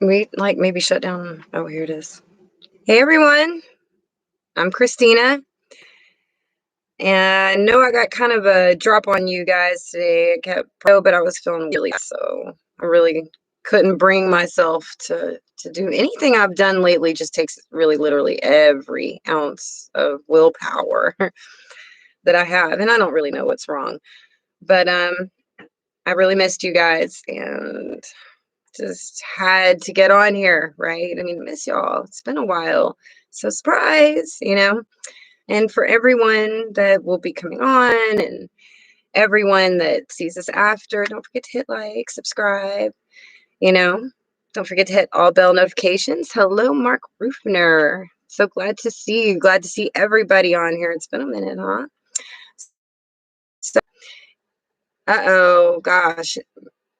We like maybe shut down. Oh, here it is. Hey everyone, I'm Christina, and I know I got kind of a drop on you guys today. I kept but I was feeling really so I really couldn't bring myself to do anything I've done lately. Just takes really literally every ounce of willpower that I have, and I don't really know what's wrong. But I really missed you guys and just had to get on here, right? I mean, miss y'all. It's been a while. So surprise. And for everyone that will be coming on and everyone that sees us after, don't forget to hit like, subscribe, you know. Don't forget to hit all bell notifications. Hello, Mark Rufner. So glad to see you. Glad to see everybody on here. It's been a minute, huh? So, uh-oh, gosh.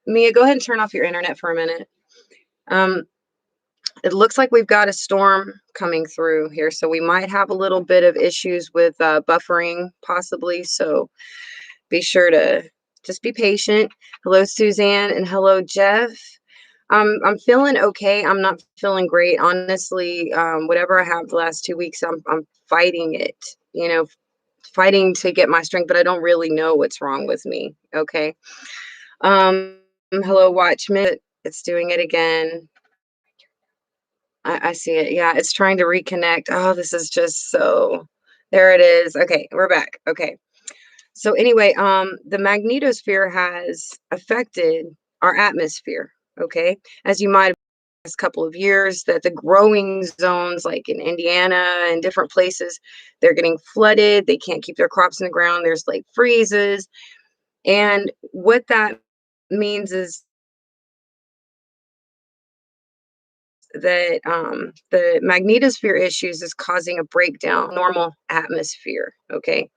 Mia, go ahead and turn off your internet for a minute. Um, it looks like we've got a storm coming through here, so we might have a little bit of issues with buffering, possibly. So be sure to just be patient. Hello, Suzanne, and hello, Jeff. I'm feeling okay. I'm not feeling great, honestly. Whatever I have the last 2 weeks, I'm fighting it. You know, fighting to get my strength, but I don't really know what's wrong with me. Okay. Hello, Watchman. It's doing it again. I see it. Yeah, it's trying to reconnect. Oh, this is just so. There it is. Okay, we're back. Okay. So anyway, the magnetosphere has affected our atmosphere. Okay, as you might have last couple of years, that the growing zones, like in Indiana and different places, they're getting flooded. They can't keep their crops in the ground. There's like freezes, and what that means is that the magnetosphere issues is causing a breakdown normal atmosphere. Okay,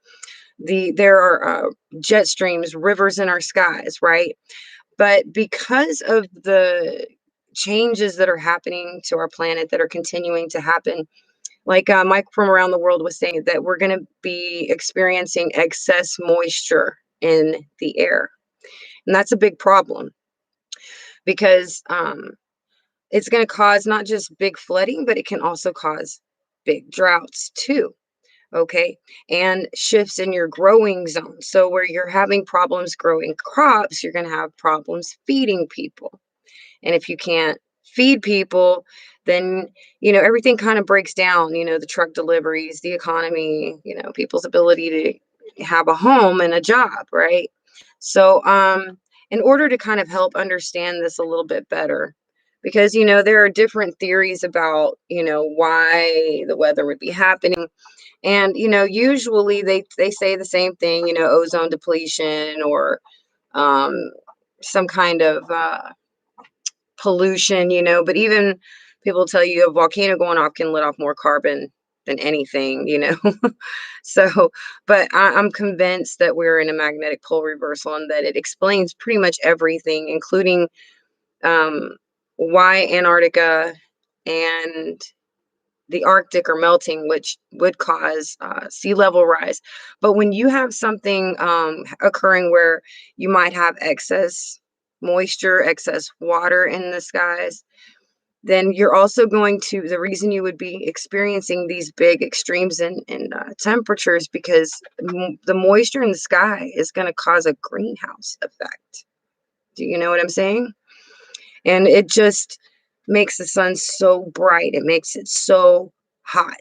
there are jet streams, rivers in our skies, right? But because of the changes that are happening to our planet that are continuing to happen, like Mike from around the world was saying, that we're going to be experiencing excess moisture in the air, and that's a big problem because it's going to cause not just big flooding, but it can also cause big droughts too. Okay. And shifts in your growing zone. So, where you're having problems growing crops, you're going to have problems feeding people. And if you can't feed people, then, everything kind of breaks down, the truck deliveries, the economy, people's ability to have a home and a job, right? So, in order to kind of help understand this a little bit better, because, there are different theories about, why the weather would be happening. And, usually they say the same thing, ozone depletion or um, some kind of pollution, but even people tell you a volcano going off can let off more carbon than anything. So, but I'm convinced that we're in a magnetic pole reversal and that it explains pretty much everything, including um, why Antarctica and the Arctic are melting, which would cause sea level rise. But when you have something occurring where you might have excess moisture, excess water in the skies, then you're also going to, the reason you would be experiencing these big extremes in temperatures, because the moisture in the sky is going to cause a greenhouse effect. Do you know what I'm saying? And it just makes the sun so bright. It makes it so hot.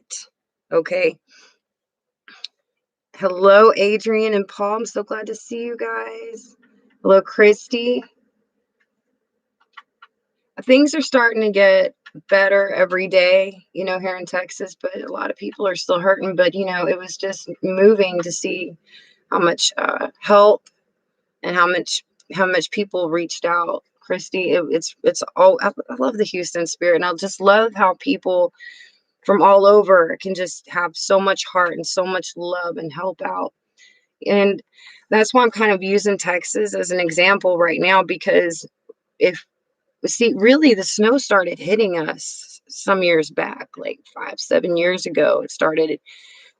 Okay. Hello, Adrian and Paul. I'm so glad to see you guys. Hello, Christy. Things are starting to get better every day, here in Texas, but a lot of people are still hurting. But, it was just moving to see how much help and how much people reached out. Christy, it's all, I love the Houston spirit, and I just love how people from all over can just have so much heart and so much love and help out. And that's why I'm kind of using Texas as an example right now, because if see, really, the snow started hitting us some years back, like 5, 7 years ago. It started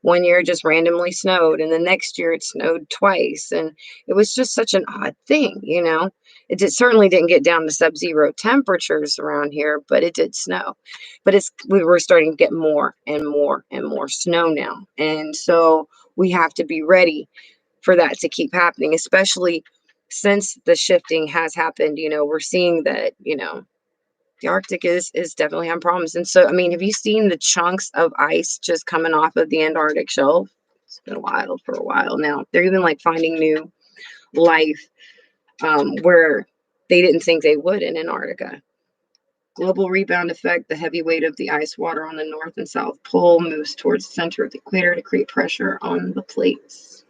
One year it just randomly snowed, and the next year it snowed twice. And it was just such an odd thing, you know. Certainly didn't get down to sub-zero temperatures around here, but it did snow. But we were starting to get more and more and more snow now. And so we have to be ready for that to keep happening, especially since the shifting has happened. You know, we're seeing that, you know, the Arctic is definitely having problems. And so, I mean, have you seen the chunks of ice just coming off of the Antarctic shelf? It's been wild for a while now. They're even like finding new life where they didn't think they would in Antarctica. Global rebound effect: the heavy weight of the ice water on the North and South Pole moves towards the center of the equator to create pressure on the plates.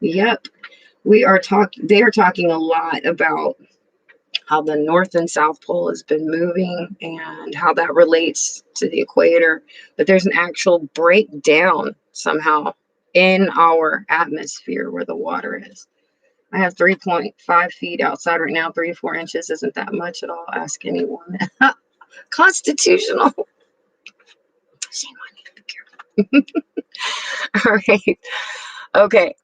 Yep. They are talking a lot about how the North and South Pole has been moving and how that relates to the equator. But there's an actual breakdown somehow in our atmosphere where the water is. I have 3.5 feet outside right now. 3 to 4 inches isn't that much at all. Ask anyone. Constitutional. Shame on you. Be careful. All right. Okay.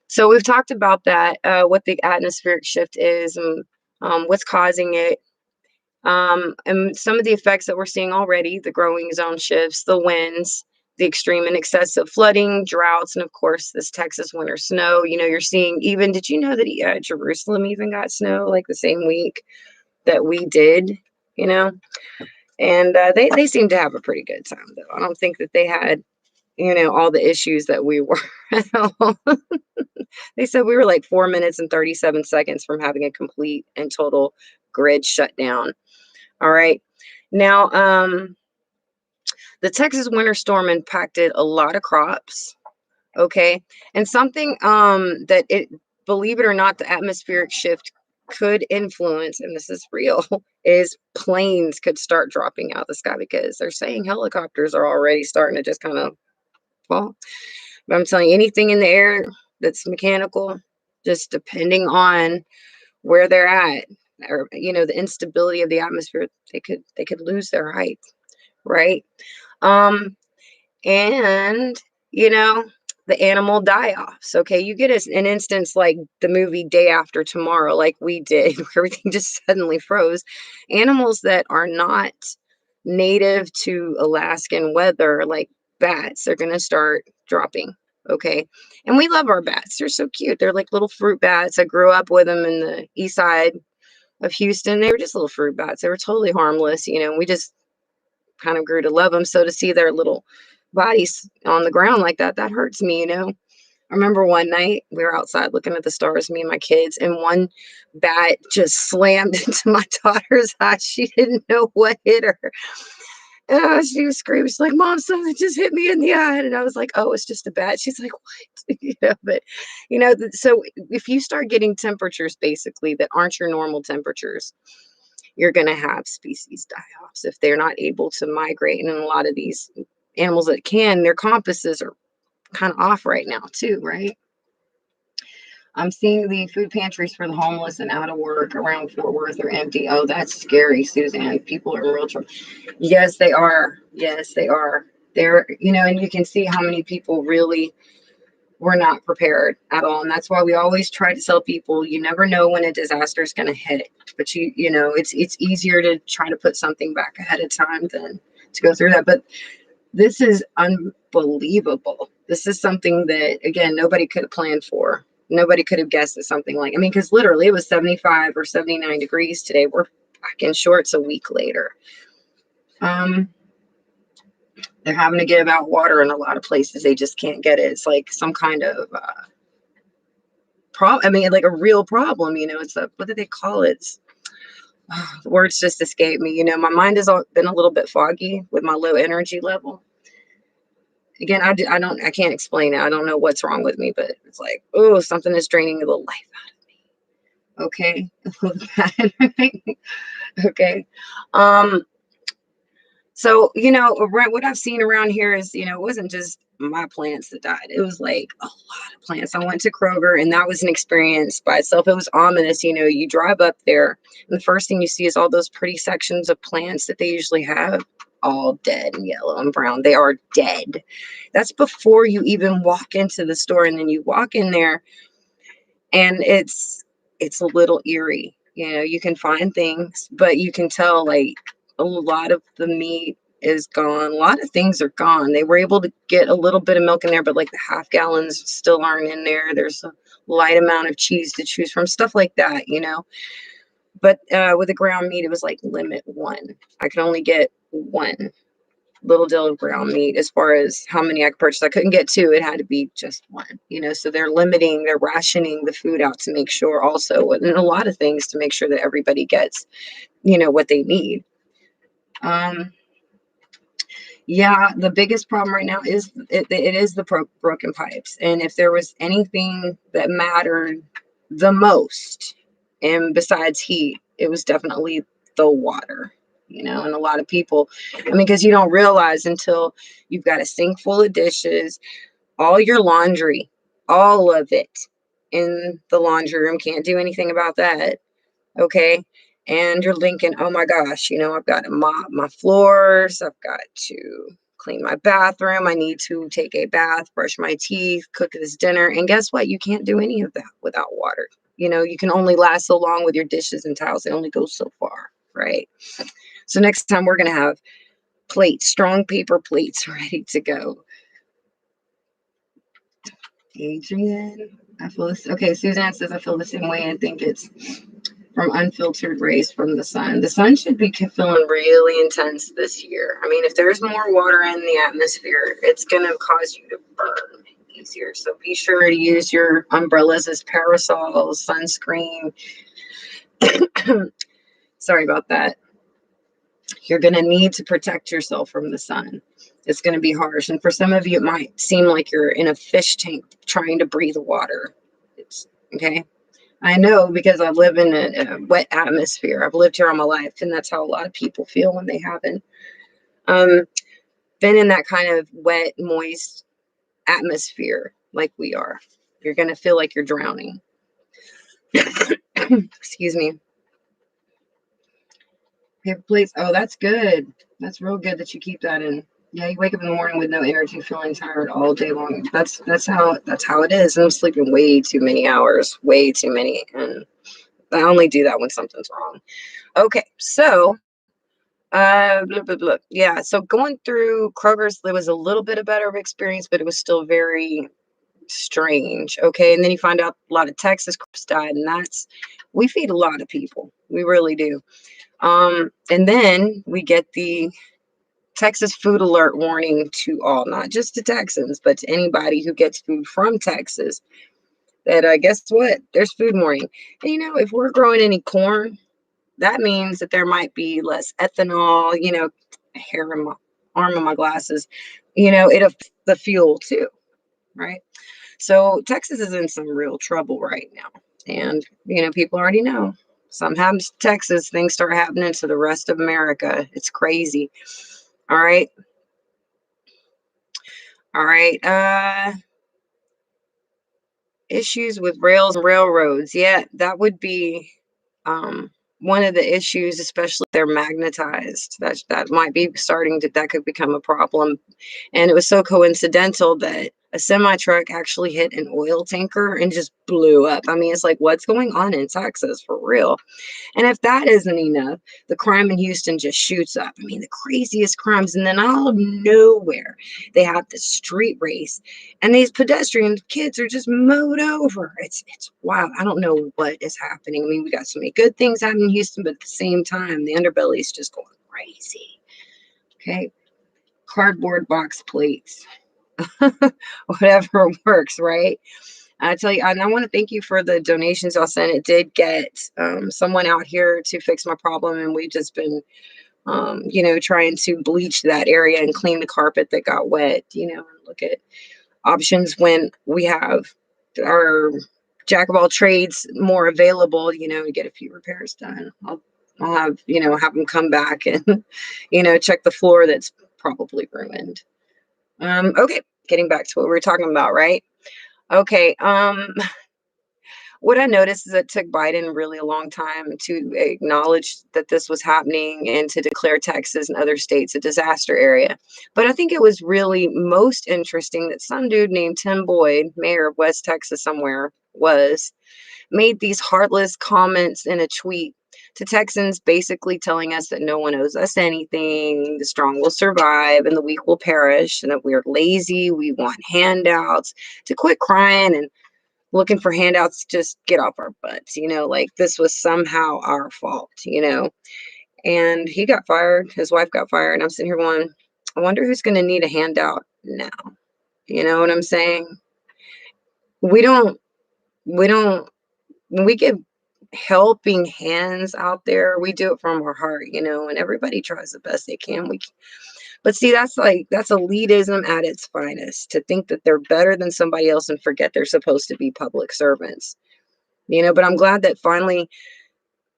So we've talked about that, what the atmospheric shift is, and what's causing it, and some of the effects that we're seeing already: the growing zone shifts, the winds, the extreme and excessive flooding, droughts, and of course this Texas winter snow. You know, you're seeing even, did you know that Jerusalem even got snow like the same week that we did, you know? And they seem to have a pretty good time though. I don't think that they had, you know, all the issues that we were at all. They said we were like 4 minutes and 37 seconds from having a complete and total grid shutdown. All right. Now, the Texas winter storm impacted a lot of crops. Okay. And something that believe it or not, the atmospheric shift could influence, and this is real, is planes could start dropping out of the sky, because they're saying helicopters are already starting to just kind of fall. But I'm telling you, anything in the air that's mechanical, just depending on where they're at, or you know, the instability of the atmosphere, they could lose their height, right? Um, and you know, the animal die-offs. Okay, you get an instance like the movie Day After Tomorrow, like we did, where everything just suddenly froze. Animals that are not native to Alaskan weather, like bats, are going to start dropping. Okay. And we love our bats. They're so cute. They're like little fruit bats. I grew up with them in the east side of Houston. They were just little fruit bats. They were totally harmless, you know, and we just kind of grew to love them. So to see their little bodies on the ground like that, that hurts me, you know. I remember one night we were outside looking at the stars, me and my kids, and one bat just slammed into my daughter's eye. She didn't know what hit her. She was screaming. She's like, "Mom, something just hit me in the eye." And I was like, "Oh, it's just a bat." She's like, "What?" You know, but you know, so if you start getting temperatures basically that aren't your normal temperatures, you're going to have species die-offs if they're not able to migrate. And a lot of these animals that can, their compasses are kind of off right now too, right? I'm seeing the food pantries for the homeless and out of work around Fort Worth are empty. Oh, that's scary, Suzanne. People are in real trouble. Yes, they are. Yes, they are. They're, you know, and you can see how many people really were not prepared at all. And that's why we always try to tell people, you never know when a disaster is going to hit. But you know, it's easier to try to put something back ahead of time than to go through that. But this is unbelievable. This is something that, again, nobody could have planned for. Nobody could have guessed that something like, I mean, because literally it was 75 or 79 degrees today. We're back in shorts a week later. They're having to give out water in a lot of places. They just can't get it. It's like some kind of problem. I mean, like a real problem, you know. It's a, what do they call it? The words just escape me. You know, my mind has been a little bit foggy with my low energy level. Again, I can't explain it. I don't know what's wrong with me, but it's like, oh, something is draining the life out of me. Okay. Okay. So, you know, what I've seen around here is, you know, it wasn't just my plants that died. It was like a lot of plants. I went to Kroger, and that was an experience by itself. It was ominous. You know, you drive up there and the first thing you see is all those pretty sections of plants that they usually have all dead and yellow and brown. They are dead. That's before you even walk into the store, and then you walk in there and it's a little eerie. You can find things, but you can tell like a lot of the meat is gone. A lot of things are gone. They were able to get a little bit of milk in there, but like the half gallons still aren't in there. There's a light amount of cheese to choose from, stuff like that. But with the ground meat, it was like limit one. I could only get one little deal of ground meat. As far as how many I could purchase, I couldn't get two. It had to be just one. So they're rationing the food out to make sure also, and a lot of things to make sure that everybody gets, what they need. Yeah, the biggest problem right now is it is the broken pipes. And if there was anything that mattered the most, and besides heat, it was definitely the water. And a lot of people, I mean, because you don't realize until you've got a sink full of dishes, all your laundry, all of it in the laundry room, can't do anything about that. Okay. And you're thinking, oh my gosh, I've got to mop my floors. I've got to clean my bathroom. I need to take a bath, brush my teeth, cook this dinner. And guess what? You can't do any of that without water. You can only last so long with your dishes and towels. It only goes so far, right? So next time we're going to have plates, strong paper plates ready to go. Adrian, I feel this. Okay, Suzanne says, I feel the same way. I think it's from unfiltered rays from the sun. The sun should be feeling really intense this year. I mean, if there's more water in the atmosphere, it's going to cause you to burn easier. So be sure to use your umbrellas as parasols, sunscreen. Sorry about that. You're going to need to protect yourself from the sun. It's going to be harsh. And for some of you, it might seem like you're in a fish tank trying to breathe water. It's okay. I know, because I live in a wet atmosphere. I've lived here all my life, and that's how a lot of people feel when they haven't been in that kind of wet, moist atmosphere like we are. You're going to feel like you're drowning. Excuse me. Paper plates. Oh, that's good. That's real good that you keep that in. Yeah, you wake up in the morning with no energy, feeling tired all day long. That's how it is. And I'm sleeping way too many hours, way too many, and I only do that when something's wrong. Okay, so blah, blah, blah. Yeah, so going through Kroger's, there was a little bit of better of experience, but it was still very strange. Okay, and then you find out a lot of Texas crops died, and we feed a lot of people. We really do. And then we get the Texas food alert warning to all, not just to Texans, but to anybody who gets food from Texas. That guess what? There's food warning. And if we're growing any corn, that means that there might be less ethanol. Hair in my arm of my glasses. It'll the fuel too, right? So Texas is in some real trouble right now, and people already know. Something happens to Texas, things start happening to the rest of America. It's crazy. All right. All right. Issues with rails and railroads. Yeah, that would be one of the issues, especially if they're magnetized. That might be that could become a problem. And it was so coincidental that a semi truck actually hit an oil tanker and just blew up. I mean, it's like, what's going on in Texas for real? And if that isn't enough, the crime in Houston just shoots up. I mean, the craziest crimes. And then out of nowhere, they have the street race, and these pedestrian kids are just mowed over. It's wild. I don't know what is happening. I mean, we got so many good things happening in Houston, but at the same time, the underbelly is just going crazy. Okay. Cardboard box plates. Whatever works, right? I tell you, and I want to thank you for the donations y'all sent. It did get someone out here to fix my problem, and we've just been, trying to bleach that area and clean the carpet that got wet. And look at options when we have our jack of all trades more available. To get a few repairs done. I'll have them come back and check the floor that's probably ruined. Okay, getting back to what we were talking about, right? Okay. What I noticed is it took Biden really a long time to acknowledge that this was happening and to declare Texas and other states a disaster area. But I think it was really most interesting that some dude named Tim Boyd, mayor of West Texas somewhere, made these heartless comments in a tweet to Texans, basically telling us that no one owes us anything, the strong will survive and the weak will perish, and that we're lazy, we want handouts, to quit crying and looking for handouts, just get off our butts, like this was somehow our fault, And he got fired, his wife got fired, and I'm sitting here going, I wonder who's going to need a handout now. You know what I'm saying? We don't, we don't, when we give helping hands out there, we do it from our heart, and everybody tries the best they can. But see, that's elitism at its finest, to think that they're better than somebody else and forget they're supposed to be public servants. But I'm glad that finally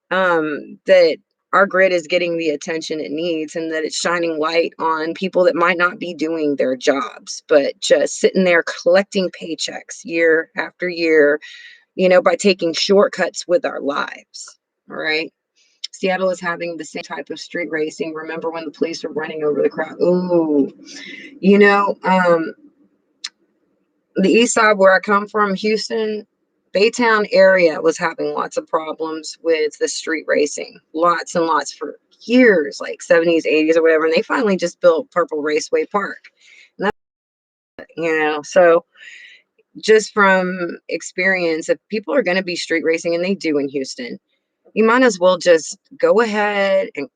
that our grid is getting the attention it needs, and that it's shining light on people that might not be doing their jobs, but just sitting there collecting paychecks year after year, by taking shortcuts with our lives. All right. Seattle is having the same type of street racing. Remember when the police were running over the crowd? Ooh, you know, um, the east side where I come from, Houston, Baytown area was having lots of problems with the street racing. Lots and lots for years, like 70s, 80s, or whatever. And they finally just built Purple Raceway Park. And so just from experience, if people are going to be street racing, and they do in Houston, you might as well just go ahead and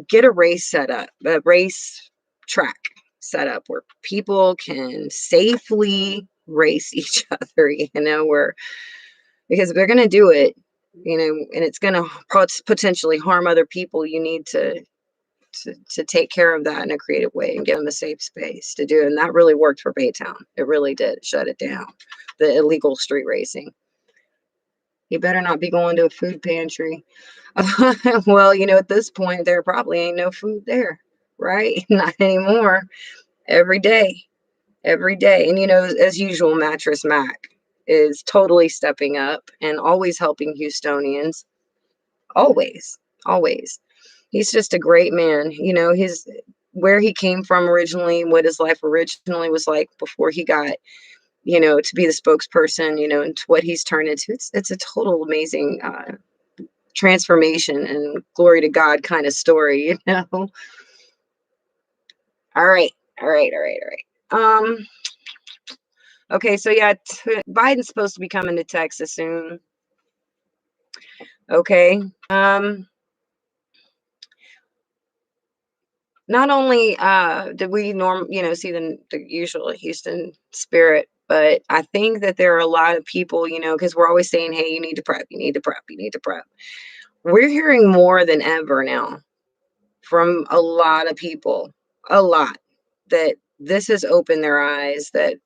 get a race set up, a race track set up where people can safely race each other, where, because if they're going to do it, and it's going to potentially harm other people, you need to take care of that in a creative way and give them a safe space to do it. And that really worked for Baytown. It really did shut it down, the illegal street racing. You better not be going to a food pantry. Well, at this point, there probably ain't no food there, right? Not anymore. Every day, every day. And, as usual, Mattress Mac is totally stepping up and always helping Houstonians. Always, always. He's just a great man. Where he came from originally, what his life originally was like before he got, to be the spokesperson, and what he's turned into. It's a total amazing transformation and glory to God kind of story, All right. All right. All right. All right. Okay. So yeah, Biden's supposed to be coming to Texas soon. Okay. Not only did we see the usual Houston spirit, but I think that there are a lot of people, because we're always saying, hey, you need to prep, you need to prep, you need to prep. We're hearing more than ever now from a lot of people, a lot, that this has opened their eyes, that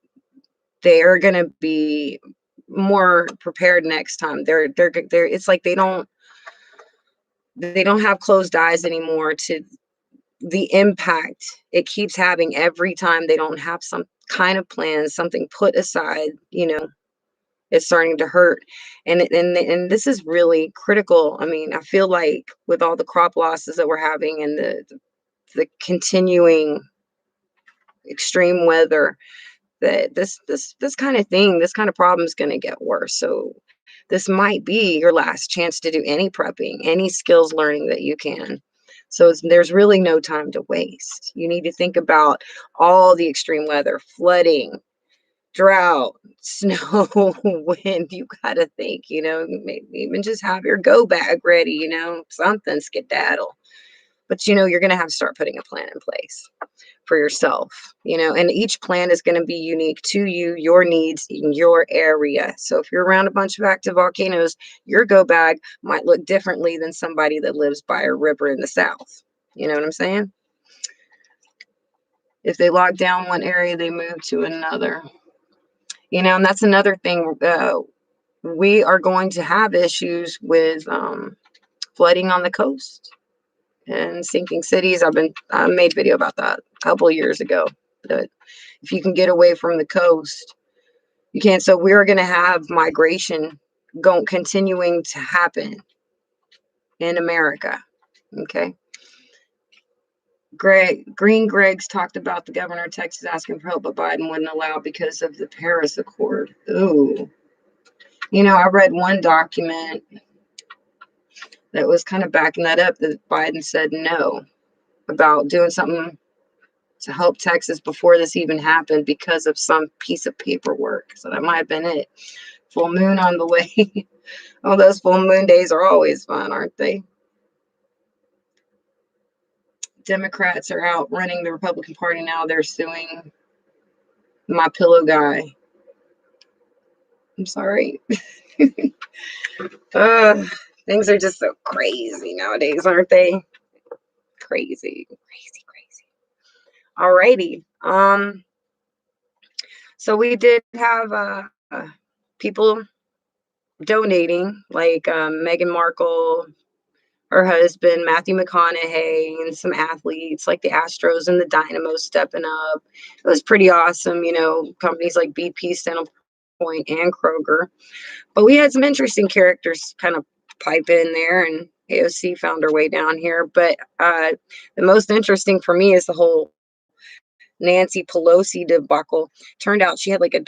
they are going to be more prepared next time. They're it's like they don't have closed eyes anymore to the impact it keeps having every time they don't have some kind of plan, something put aside, it's starting to hurt. And this is really critical. I mean, I feel like with all the crop losses that we're having, and the continuing extreme weather, that this kind of thing, this kind of problem is going to get worse. So this might be your last chance to do any prepping, any skills learning that you can. So there's really no time to waste. You need to think about all the extreme weather, flooding, drought, snow, wind. You got to think, maybe even just have your go bag ready, something skedaddle. But, you're going to have to start putting a plan in place for yourself, and each plan is going to be unique to you, your needs in your area. So if you're around a bunch of active volcanoes, your go bag might look differently than somebody that lives by a river in the south. You know what I'm saying? If they lock down one area, they move to another, and that's another thing. We are going to have issues with flooding on the coast and sinking cities. I made a video about that a couple of years ago. But if you can get away from the coast, You can't. So we're going to have migration continuing to happen in America. Okay. Green Greg's talked about the governor of Texas asking for help, but Biden wouldn't allow because of the Paris Accord. Ooh. You know, I read one document that was kind of backing that up, that Biden said no about doing something to help Texas before this even happened because of some piece of paperwork. So that might have been it. Full moon on the way. Oh, those full moon days are always fun, aren't they? Democrats are out running the Republican Party now. They're suing My Pillow guy. I'm sorry. Things are just so crazy nowadays, aren't they? Crazy, crazy, crazy. Alrighty. So we did have people donating, like Meghan Markle, her husband, Matthew McConaughey, and some athletes like the Astros and the Dynamo stepping up. It was pretty awesome, you know, companies like BP, Centerpoint, and Kroger. But we had some interesting characters kind of pipe in there, and AOC found her way down here. But the most interesting for me is the whole Nancy Pelosi debacle. Turned out she had like a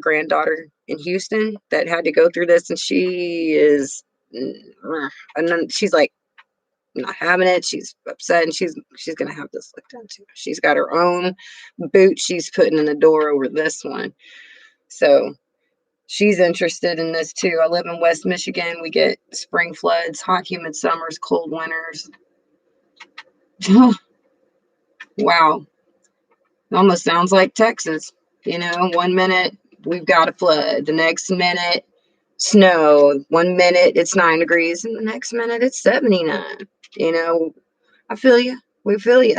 granddaughter in Houston that had to go through this, and she is, and then she's like not having it. She's upset, and she's gonna have this looked into. She's got her own boot she's putting in the door over this one, so she's interested in this too. I live in West Michigan. We get spring floods, hot, humid summers, cold winters. Wow. It almost sounds like Texas. You know, one minute we've got a flood, the next minute snow, 1 minute it's 9 degrees, and the next minute it's 79. You know, I feel you. We feel you.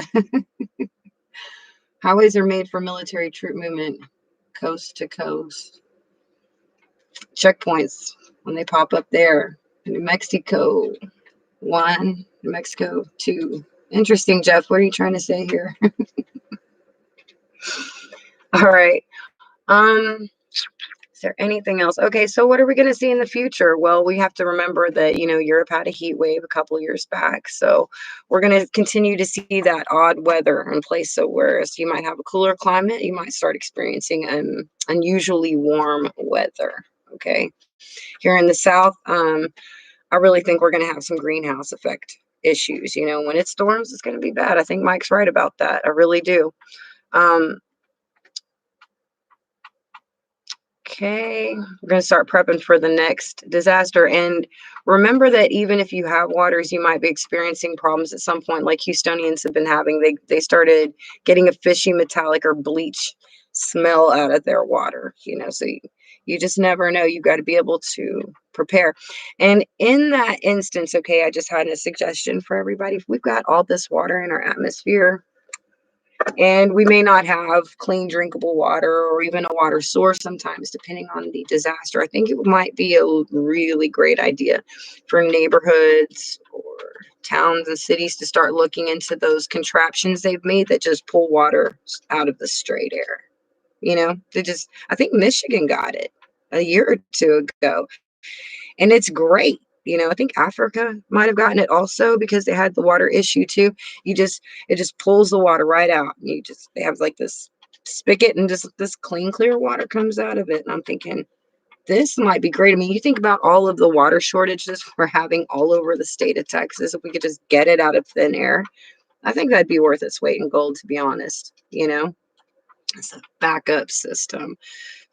Highways are made for military troop movement, coast to coast. Checkpoints, when they pop up there. New Mexico, 1, New Mexico, 2. Interesting, Jeff. What are you trying to say here? All right. Is there anything else? Okay, so what are we going to see in the future? Well, we have to remember that, you know, Europe had a heat wave a couple of years back. So we're going to continue to see that odd weather in place. So whereas you might have a cooler climate, you might start experiencing unusually warm weather. Okay. Here in the South, I really think we're going to have some greenhouse effect issues. You know, when it storms, it's going to be bad. I think Mike's right about that. I really do. Okay, we're going to start prepping for the next disaster. And remember that even if you have waters, you might be experiencing problems at some point, like Houstonians have been having. They started getting a fishy, metallic, or bleach smell out of their water, you know, so you just never know. You've got to be able to prepare. And in that instance, okay, I just had a suggestion for everybody. If we've got all this water in our atmosphere, and we may not have clean drinkable water or even a water source sometimes, depending on the disaster, I think it might be a really great idea for neighborhoods or towns and cities to start looking into those contraptions they've made that just pull water out of the straight air. You know, I think Michigan got it a year or two ago, and it's great. You know, I think Africa might have gotten it also because they had the water issue too. It just pulls the water right out. They have like this spigot, and just this clean, clear water comes out of it. And I'm thinking, this might be great. I mean, you think about all of the water shortages we're having all over the state of Texas. If we could just get it out of thin air, I think that'd be worth its weight in gold, to be honest. You know, it's a backup system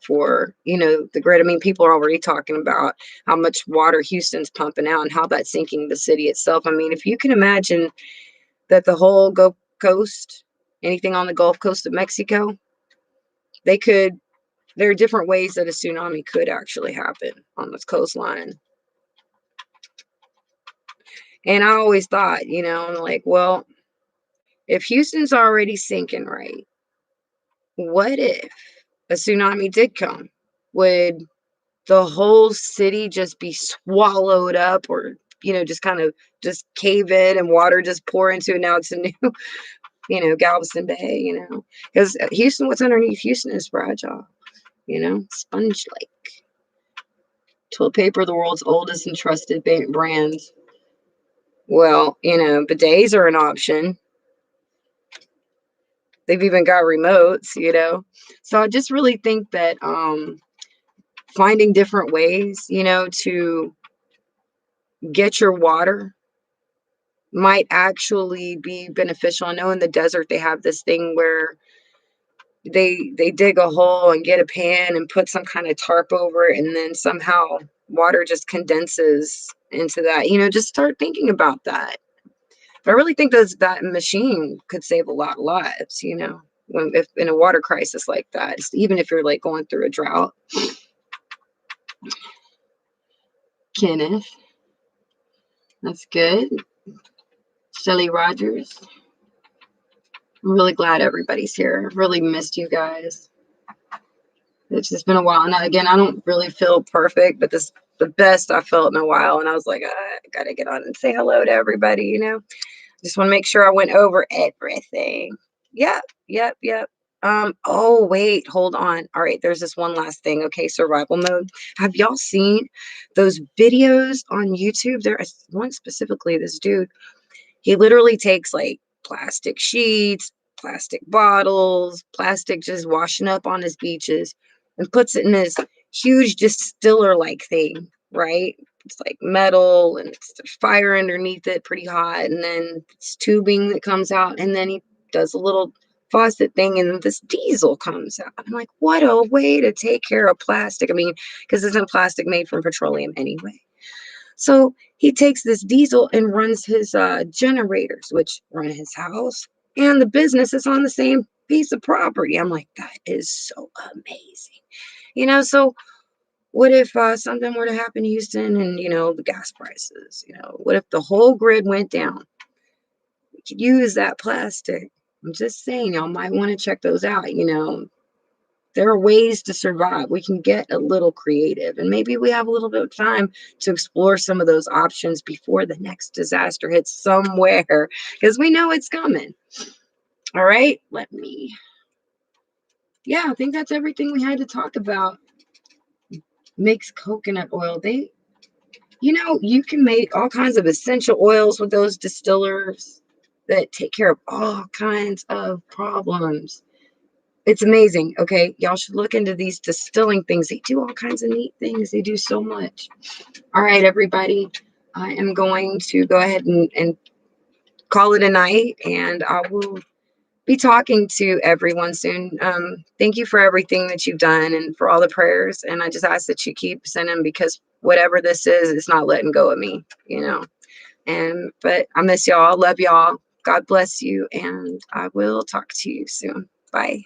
for, you know, the grid. I mean, people are already talking about how much water Houston's pumping out and how that's sinking the city itself. I mean, if you can imagine that the whole Gulf Coast, anything on the Gulf Coast of Mexico, there are different ways that a tsunami could actually happen on this coastline. And I always thought, you know, I'm like, well, if Houston's already sinking, right, what if a tsunami did come? Would the whole city just be swallowed up, or, you know, just kind of just cave in and water just pour into it? Now it's a new, you know, Galveston Bay, you know, because Houston, what's underneath Houston is fragile. Sponge-like. Toilet paper, the world's oldest and trusted brand. Well, bidets are an option. They've even got remotes. So I just really think that finding different ways, to get your water might actually be beneficial. I know in the desert they have this thing where they dig a hole and get a pan and put some kind of tarp over it, and then somehow water just condenses into that. Just start thinking about that. But I really think that machine could save a lot of lives, if in a water crisis like that, even if you're like going through a drought. Kenneth, that's good. Shelly Rogers. I'm really glad everybody's here. I've really missed you guys. It's just been a while. And again, I don't really feel perfect, but this is the best I felt in a while. And I was like, I got to get on and say hello to everybody, Just want to make sure I went over everything. Yep, yep, yep. Oh, wait, hold on. All right, there's this one last thing. Okay, survival mode. Have y'all seen those videos on YouTube? There is one specifically, this dude, he literally takes like plastic sheets, plastic bottles, plastic just washing up on his beaches and puts it in this huge distiller like thing, right? It's like metal and there's fire underneath it, pretty hot. And then it's tubing that comes out. And then he does a little faucet thing and this diesel comes out. I'm like, what a way to take care of plastic. I mean, because isn't plastic made from petroleum anyway? So he takes this diesel and runs his generators, which run his house, and the business is on the same piece of property. I'm like, that is so amazing. So what if something were to happen in Houston and, the gas prices, what if the whole grid went down? We could use that plastic. I'm just saying, y'all might want to check those out. There are ways to survive. We can get a little creative, and maybe we have a little bit of time to explore some of those options before the next disaster hits somewhere, because we know it's coming. All right, I think that's everything we had to talk about. Makes coconut oil. You can make all kinds of essential oils with those distillers that take care of all kinds of problems. It's amazing. Okay. Y'all should look into these distilling things. They do all kinds of neat things. They do so much. All right, everybody. I am going to go ahead and call it a night, and I will be talking to everyone soon. Thank you for everything that you've done and for all the prayers. And I just ask that you keep sending, because whatever this is, it's not letting go of me. But I miss y'all. Love y'all. God bless you. And I will talk to you soon. Bye.